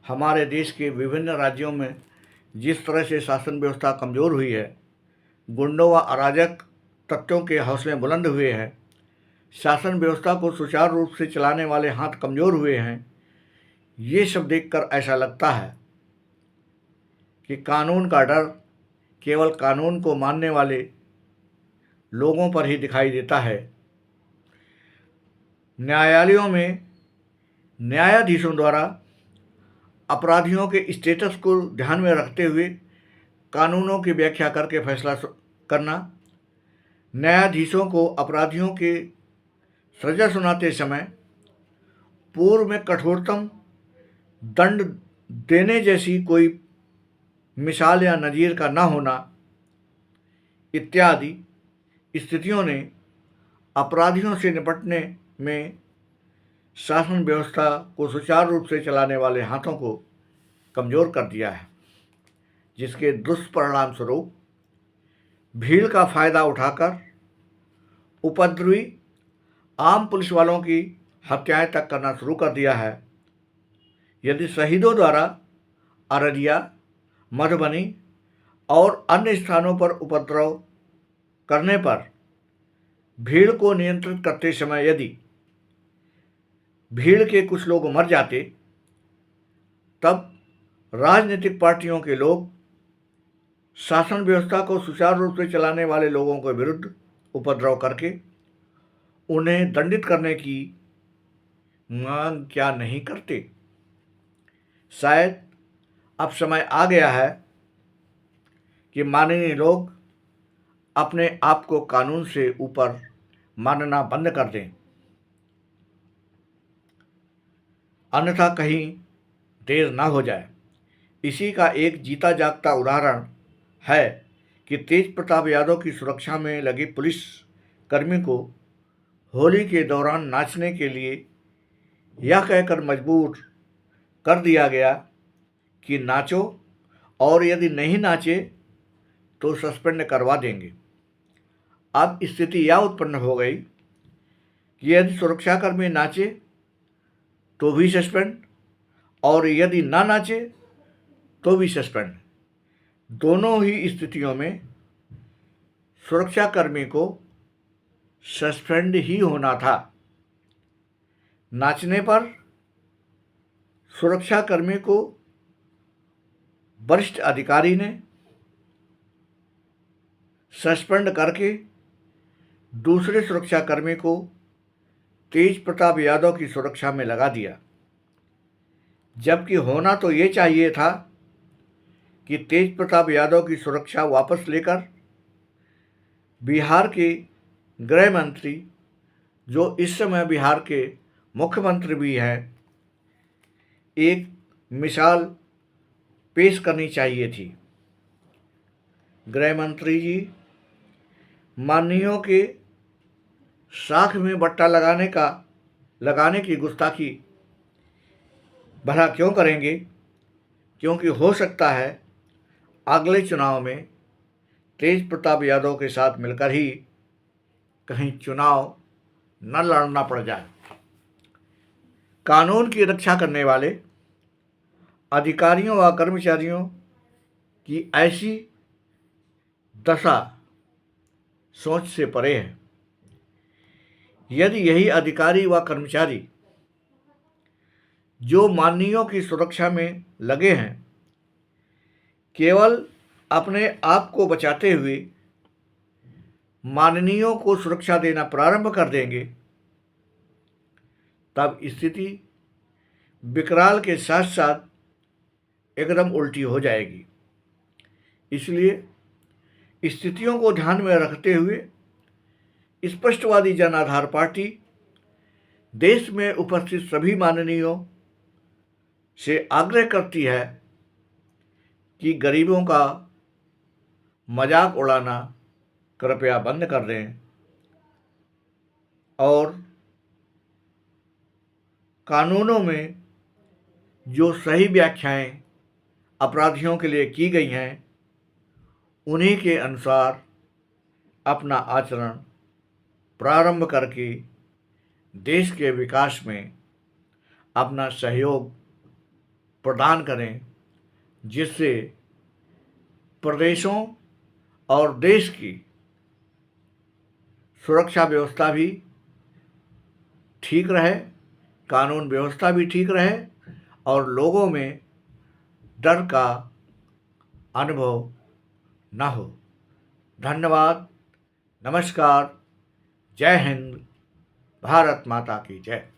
हमारे देश के विभिन्न राज्यों में जिस तरह से शासन व्यवस्था कमज़ोर हुई है, गुंडों व अराजक तत्वों के हौसले बुलंद हुए हैं, शासन व्यवस्था को सुचारू रूप से चलाने वाले हाथ कमज़ोर हुए हैं, ये सब देखकर ऐसा लगता है कि कानून का डर केवल कानून को मानने वाले लोगों पर ही दिखाई देता है। न्यायालयों में न्यायाधीशों द्वारा अपराधियों के स्टेटस को ध्यान में रखते हुए कानूनों की व्याख्या करके फैसला करना, न्यायाधीशों को अपराधियों के सजा सुनाते समय पूर्व में कठोरतम दंड देने जैसी कोई मिसाल या नज़ीर का न होना इत्यादि स्थितियों ने अपराधियों से निपटने में शासन व्यवस्था को सुचारू रूप से चलाने वाले हाथों को कमज़ोर कर दिया है, जिसके दुष्परिणाम स्वरूप भीड़ का फ़ायदा उठाकर उपद्रवी आम पुलिस वालों की हत्याएं तक करना शुरू कर दिया है। यदि शहीदों द्वारा अररिया, मधुबनी और अन्य स्थानों पर उपद्रव करने पर भीड़ को नियंत्रित करते समय यदि भीड़ के कुछ लोग मर जाते, तब राजनीतिक पार्टियों के लोग शासन व्यवस्था को सुचारू रूप से चलाने वाले लोगों के विरुद्ध उपद्रव करके उन्हें दंडित करने की मांग क्या नहीं करते। शायद अब समय आ गया है कि माननीय लोग अपने आप को कानून से ऊपर मानना बंद कर दें, अन्यथा कहीं देर ना हो जाए। इसी का एक जीता जागता उदाहरण है कि तेज प्रताप यादव की सुरक्षा में लगे पुलिस कर्मी को होली के दौरान नाचने के लिए यह कहकर मजबूर कर दिया गया कि नाचो, और यदि नहीं नाचे तो सस्पेंड करवा देंगे। अब स्थिति यह उत्पन्न हो गई कि यदि सुरक्षाकर्मी नाचे तो भी सस्पेंड, और यदि ना नाचे तो भी सस्पेंड। दोनों ही स्थितियों में सुरक्षाकर्मी को सस्पेंड ही होना था। नाचने पर सुरक्षाकर्मी को वरिष्ठ अधिकारी ने सस्पेंड करके दूसरे सुरक्षाकर्मी को तेज प्रताप यादव की सुरक्षा में लगा दिया, जबकि होना तो ये चाहिए था कि तेज प्रताप यादव की सुरक्षा वापस लेकर बिहार के गृह मंत्री, जो इस समय बिहार के मुख्यमंत्री भी हैं, एक मिसाल पेश करनी चाहिए थी। गृह मंत्री जी माननीयों के साख में बट्टा लगाने की गुस्ताखी भला क्यों करेंगे, क्योंकि हो सकता है अगले चुनाव में तेज प्रताप यादव के साथ मिलकर ही कहीं चुनाव न लड़ना पड़ जाए। कानून की रक्षा करने वाले अधिकारियों व कर्मचारियों की ऐसी दशा सोच से परे है। यदि यही अधिकारी व कर्मचारी जो माननीयों की सुरक्षा में लगे हैं केवल अपने आप को बचाते हुए माननीयों को सुरक्षा देना प्रारंभ कर देंगे, तब स्थिति विकराल के साथ साथ एकदम उल्टी हो जाएगी। इसलिए स्थितियों को ध्यान में रखते हुए स्पष्टवादी जन आधार पार्टी देश में उपस्थित सभी माननीयों से आग्रह करती है कि गरीबों का मजाक उड़ाना कृपया बंद कर दें और कानूनों में जो सही व्याख्याएं अपराधियों के लिए की गई हैं उन्हीं के अनुसार अपना आचरण प्रारंभ करके देश के विकास में अपना सहयोग प्रदान करें, जिससे प्रदेशों और देश की सुरक्षा व्यवस्था भी ठीक रहे, कानून व्यवस्था भी ठीक रहे और लोगों में डर का अनुभव न हो। धन्यवाद। नमस्कार। जय हिंद। भारत माता की जय।